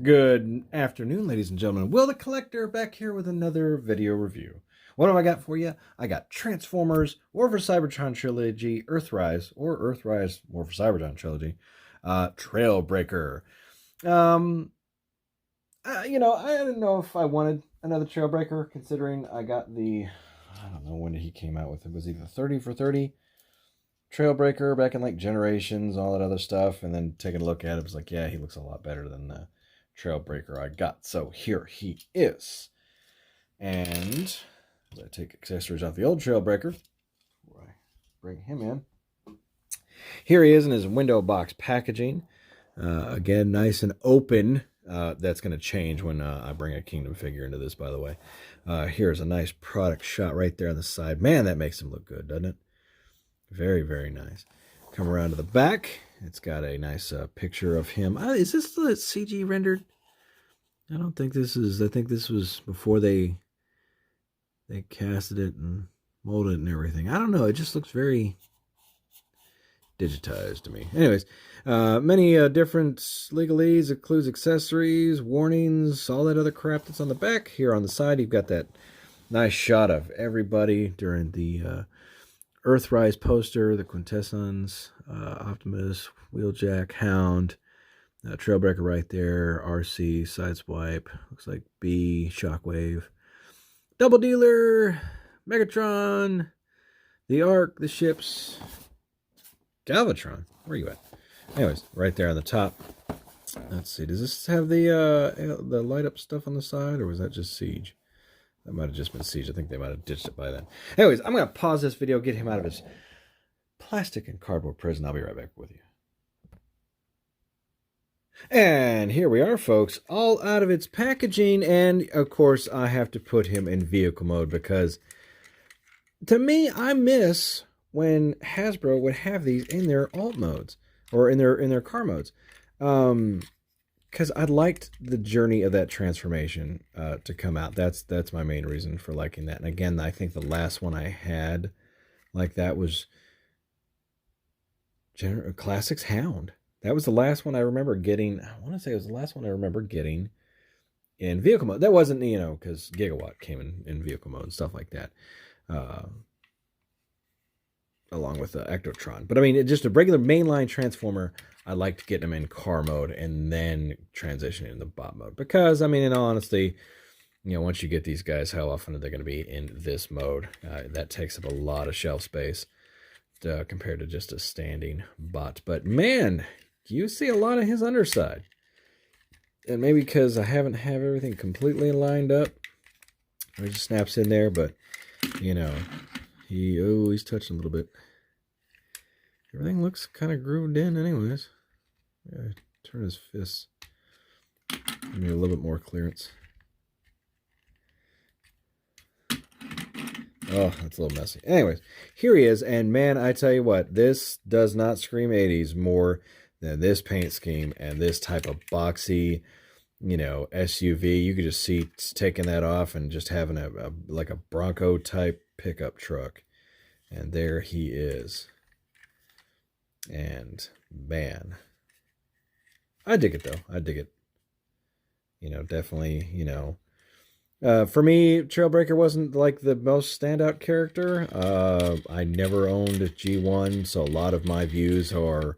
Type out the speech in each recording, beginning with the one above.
Good afternoon, ladies and gentlemen. Will the Collector back here with another video review. What do I got for you? I got Transformers, War for Cybertron Trilogy, Earthrise, or Earthrise, War for Cybertron Trilogy, Trailbreaker. I didn't know if I wanted another Trailbreaker, considering I got I don't know when he came out with it. It was either 30 for 30 Trailbreaker back in like Generations, all that other stuff, and then taking a look at it, was like, yeah, he looks a lot better than the Trailbreaker I got. So here he is. And as I take accessories off the old Trailbreaker, before I bring him in, here he is in his window box packaging. Again, nice and open. That's going to change when I bring a Kingdom figure into this, by the way. Here's a nice product shot right there on the side. Man, that makes him look good, doesn't it? Very, very nice. Come around to the back. It's got a nice picture of him. Is this the CG rendered? I don't think this is. I think this was before they casted it and molded it and everything. I don't know. It just looks very digitized to me. Anyways, many different legalese, includes accessories, warnings, all that other crap that's on the back. Here on the side, you've got that nice shot of everybody during the Earthrise poster, the Quintessons, Optimus, Wheeljack, Hound, Trailbreaker right there, RC, Sideswipe, looks like B, Shockwave, Double Dealer, Megatron, the Ark, the ships, Galvatron. Where are you at? Anyways, right there on the top. Let's see. Does this have the light up stuff on the side, or was that just Siege? That might have just been Siege. I think they might have ditched it by then. Anyways, I'm going to pause this video, get him out of his plastic and cardboard prison. I'll be right back with you. And here we are, folks, all out of its packaging. And, of course, I have to put him in vehicle mode because, to me, I miss when Hasbro would have these in their alt modes or in their car modes. Because I liked the journey of that transformation to come out. That's my main reason for liking that. And again, I think the last one I had like that was Classics Hound. That was the last one I remember getting. I want to say it was the last one I remember getting in vehicle mode. That wasn't, because Gigawatt came in vehicle mode and stuff like that. Along with the Ectotron. But I mean, just a regular mainline Transformer, I liked getting them in car mode and then transitioning into bot mode. Because, I mean, in all honesty, once you get these guys, how often are they going to be in this mode? That takes up a lot of shelf space compared to just a standing bot. But man, you see a lot of his underside. And maybe because I haven't have everything completely lined up, it just snaps in there. But, he's touching a little bit. Everything looks kind of grooved in anyways. Yeah, turn his fists. Give me a little bit more clearance. Oh, that's a little messy. Anyways, here he is. And man, I tell you what, this does not scream 80s more than this paint scheme and this type of boxy, SUV. You could just see taking that off and just having like a Bronco type pickup truck. And there he is. And man, I dig it though. I dig it. Definitely, for me, Trailbreaker wasn't like the most standout character. I never owned G1, so a lot of my views are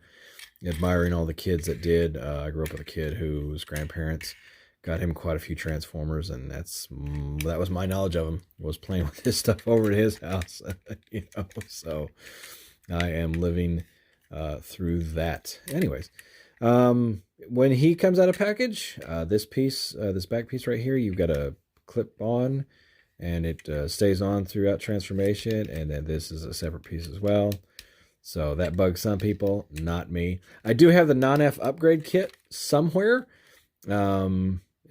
admiring all the kids that did. I grew up with a kid whose grandparents got him quite a few Transformers, and that was my knowledge of him, was playing with his stuff over at his house. So I am living through that. Anyways, when he comes out of package, this back piece right here, you've got a clip on, and it stays on throughout transformation, and then this is a separate piece as well. So that bugs some people, not me. I do have the non-F upgrade kit somewhere.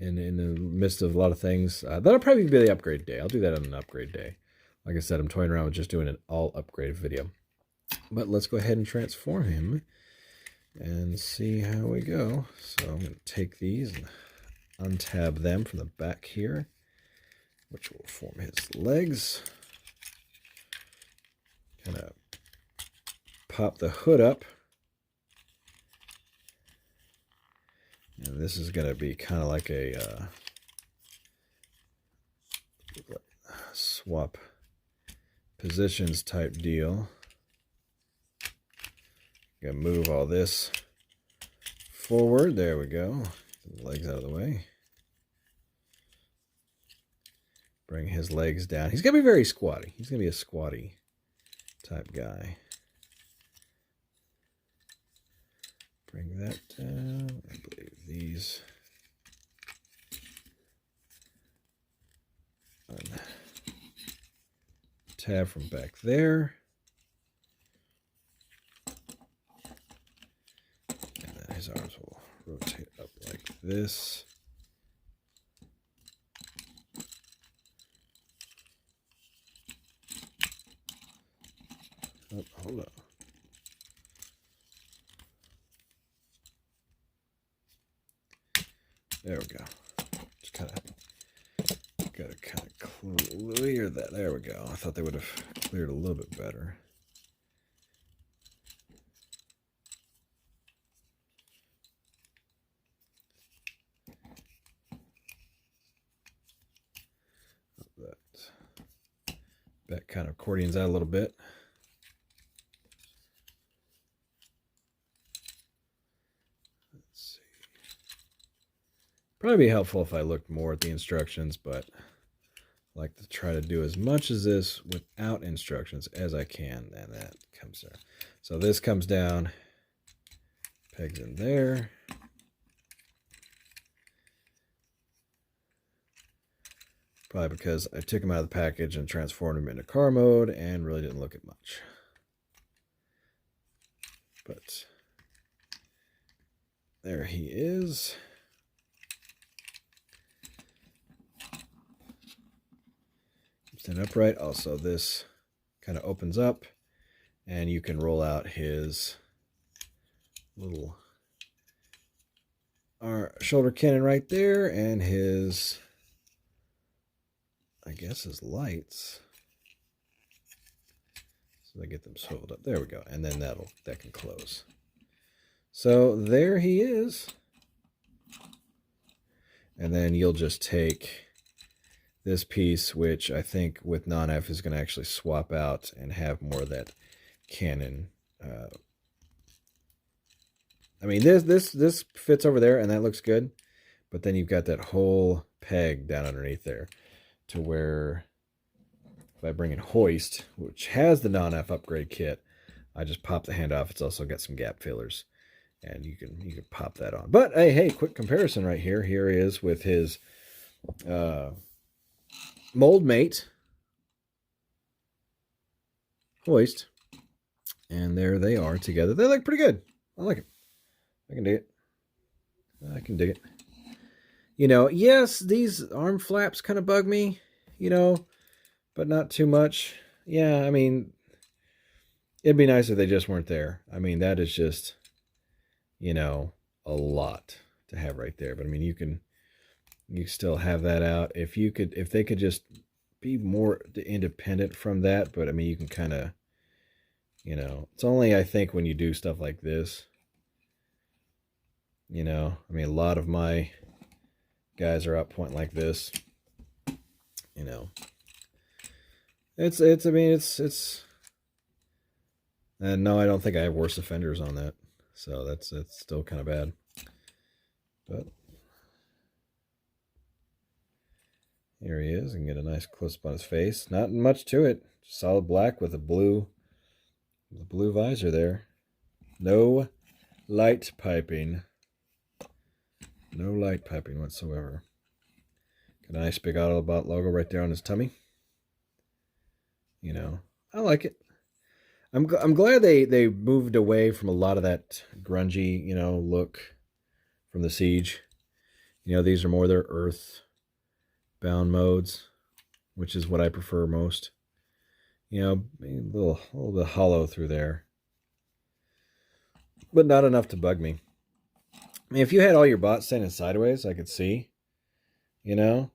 In the midst of a lot of things. That'll probably be the upgrade day. I'll do that on an upgrade day. Like I said, I'm toying around with just doing an all upgrade video. But let's go ahead and transform him and see how we go. So I'm going to take these and untab them from the back here, which will form his legs. Kind of pop the hood up. And this is going to be kind of like a swap positions type deal. Gonna move all this forward. There we go. Legs out of the way. Bring his legs down. He's gonna be very squatty. He's gonna be a squatty type guy. Bring that down. I believe these. Tab from back there. And then his arms will rotate up like this. Oh, hold on. There we go. Just kind of got to kind of clear that. There we go. I thought they would have cleared a little bit better. That kind of accordions out a little bit. Let's see. Probably be helpful if I looked more at the instructions, but I like to try to do as much as this without instructions as I can, and that comes there. So this comes down, pegs in there. Probably because I took him out of the package and transformed him into car mode and really didn't look at much. But there he is. Stand upright. Also, this kind of opens up and you can roll out his little shoulder cannon right there and his, I guess, his lights. So I get them swiveled up. There we go. And then that can close. So there he is. And then you'll just take this piece, which I think with non-F is going to actually swap out and have more of that cannon. I mean, this fits over there, and that looks good. But then you've got that whole peg down underneath there, to where if I bring in hoist, which has the non-F upgrade kit, I just pop the hand off. It's also got some gap fillers, and you can pop that on. But hey, quick comparison right here. Here he is with his mold mate hoist, and there they are together. They look pretty good. I like it. I can dig it. I can dig it. You know, yes, these arm flaps kind of bug me, you know, but not too much. Yeah, I mean, it'd be nice if they just weren't there. I mean, that is just, you know, a lot to have right there. But I mean, you can still have that out. If they could just be more independent from that. But I mean, you can kind of, you know, it's only, I think, when you do stuff like this, you know, I mean, a lot of my guys are up point like this, you know. I mean, it's, and no, I don't think I have worse offenders on that. So that's still kind of bad. But here he is, and get a nice close up on his face. Not much to it. Solid black with a blue visor there. No light piping. No light piping whatsoever. Got a nice big Autobot logo right there on his tummy. You know, I like it. I'm glad they moved away from a lot of that grungy, you know, look from the Siege. You know, these are more their earth-bound modes, which is what I prefer most. You know, a little bit hollow through there, but not enough to bug me. I mean, if you had all your bots standing sideways, I could see, you know,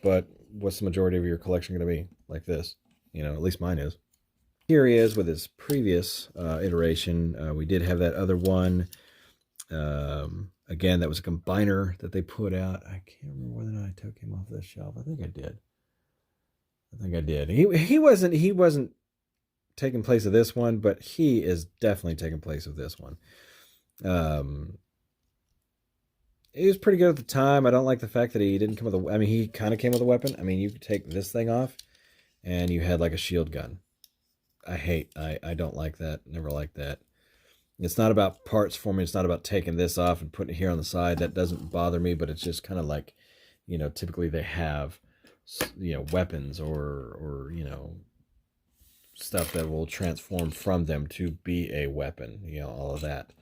but what's the majority of your collection going to be? Like this, you know, at least mine is. Here he is with his previous iteration. We did have that other one. Again, that was a combiner that they put out. I can't remember whether or not I took him off this shelf. I think I did. He wasn't taking place of this one, but he is definitely taking place of this one. He was pretty good at the time. I don't like the fact that he didn't come with a... I mean, he kind of came with a weapon. I mean, you could take this thing off, and you had like a shield gun. I don't like that. Never liked that. It's not about parts for me. It's not about taking this off and putting it here on the side. That doesn't bother me, but it's just kind of like, you know, typically they have, you know, weapons or you know, stuff that will transform from them to be a weapon, you know, all of that.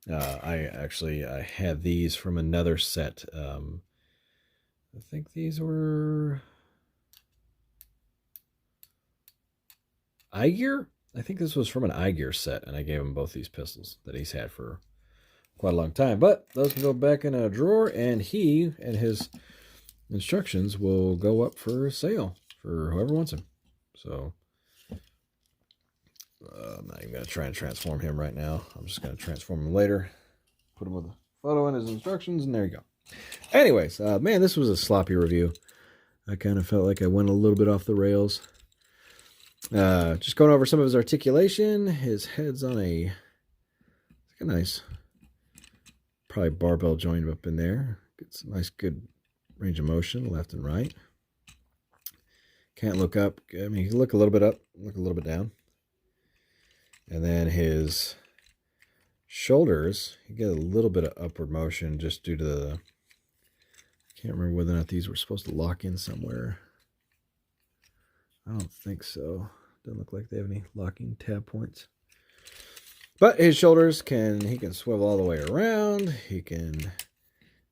I had these from another set. I think these were iGear. I think this was from an iGear set, and I gave him both these pistols that he's had for quite a long time. But those can go back in a drawer, and he and his instructions will go up for sale for whoever wants him. So I'm not even going to try and transform him right now. I'm just going to transform him later. Put him with a photo in his instructions, and there you go. Anyways, man, this was a sloppy review. I kind of felt like I went a little bit off the rails. Just going over some of his articulation. His head's on a nice, probably barbell joint up in there. Gets a nice, good range of motion, left and right. Can't look up. I mean, you can look a little bit up, look a little bit down. And then his shoulders, you get a little bit of upward motion just due to the... I can't remember whether or not these were supposed to lock in somewhere. I don't think so. Doesn't look like they have any locking tab points. But his shoulders he can swivel all the way around. He can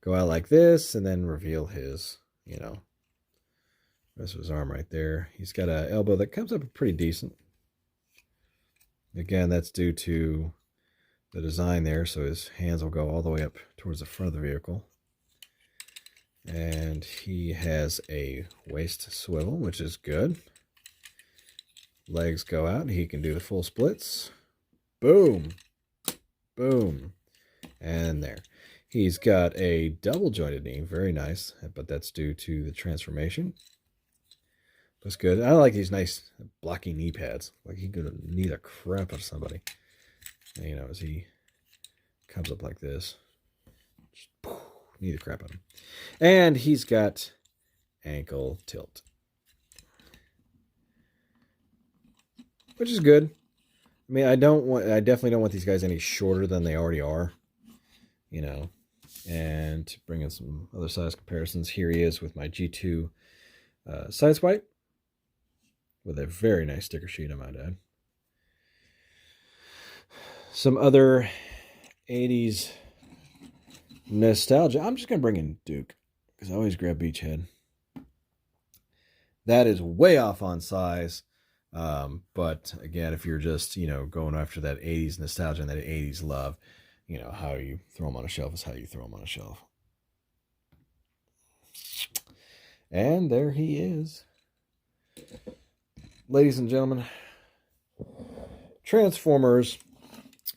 go out like this and then reveal his, you know, rest of his arm right there. He's got an elbow that comes up pretty decent. Again, that's due to the design there, so his hands will go all the way up towards the front of the vehicle. And he has a waist swivel, which is good. Legs go out, and he can do the full splits. Boom. Boom. And there. He's got a double jointed knee, very nice, but that's due to the transformation. That's good. I like these nice blocky knee pads. Like he could knee the crap out of somebody. And, you know, as he comes up like this, just knee the crap out of him. And he's got ankle tilt, which is good. I mean, I definitely don't want these guys any shorter than they already are, you know. And to bring in some other size comparisons, here he is with my G2 Sideswipe with a very nice sticker sheet, I might add. Some other 80s nostalgia. I'm just going to bring in Duke because I always grab Beachhead. That is way off on size. But again, if you're just, you know, going after that 80s nostalgia and that 80s love, you know, how you throw them on a shelf is how you throw them on a shelf. And there he is. Ladies and gentlemen, Transformers,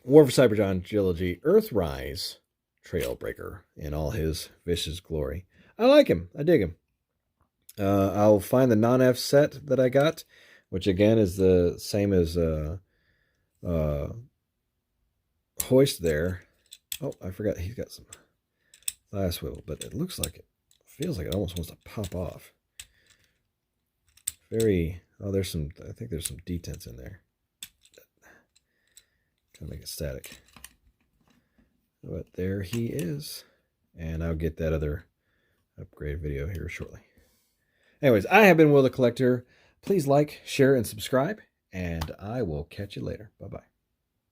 War for Cybertron Trilogy, Earthrise, Trailbreaker in all his vicious glory. I like him. I dig him. I'll find the non-F set that I got, which again is the same as Hoist there. Oh, I forgot he's got some thigh swivel, but it looks like feels like it almost wants to pop off. Very... Oh, I think there's some detents in there. Kind of make it static. But there he is. And I'll get that other upgrade video here shortly. Anyways, I have been Will the Collector. Please like, share, and subscribe. And I will catch you later. Bye-bye.